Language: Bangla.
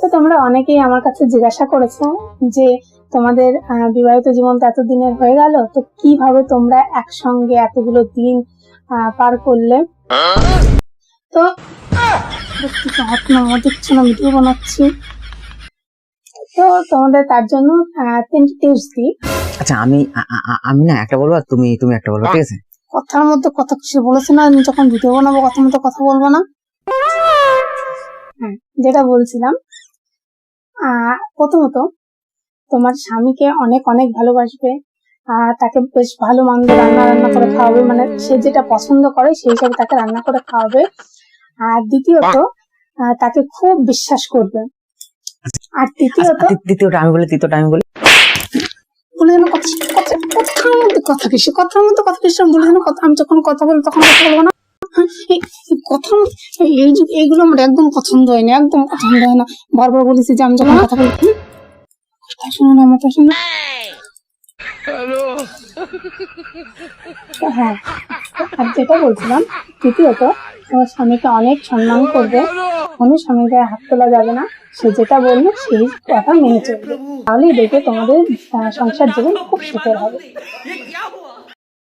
তো তোমরা অনেকেই আমার কাছে জিজ্ঞাসা করেছো যে তোমাদের বিবাহিত জীবন তো এতদিনের হয়ে গেল, তো কিভাবে তোমরা একসঙ্গে এতগুলো দিন পার করলে। তো দেখছো না ভিডিও বানাচ্ছি, তো তোমাদের তার জন্য 3টি টিপস দিই। আচ্ছা আমি না একটা বলবো আর তুমি একটা বলবো, ঠিক আছে? কথার মধ্যে কথা কিছু বলেছে না, আমি যখন ভিডিও বানাবো কথার মধ্যে কথা বলবো না। হ্যাঁ, যেটা বলছিলাম, প্রথমত তোমার স্বামীকে অনেক অনেক ভালোবাসবে, তাকে বেশ ভালো মন্দ রান্না করে খাওয়াবে, মানে সে যেটা পছন্দ করে সেই হিসাবে তাকে রান্না করে খাওয়াবে। আর দ্বিতীয়ত তাকে খুব বিশ্বাস করবে। আর তৃতীয়টা আমি বলি বলে যেন কথার মধ্যে কথা কিছু বলে যেন কথা, আমি যখন কথা বলবো তখন কথা বলবো না। কথা এইগুলো আমার একদম পছন্দ হয় না, বারবার বলেছি যে আমি যখন কথা বলবো কথা শোনো না, আমার শোনো। হ্যাঁ, আর যেটা বলছিলাম, তৃতীয়ত তোমার স্বামীকে অনেক সম্মান করবে, কোনো স্বামীর গায়ে হাত তোলা যাবে না, সে যেটা বলবে সেই কথা মেনে চলবে, তাহলেই দেখবে তোমাদের সংসার জীবন খুব সুখের হবে।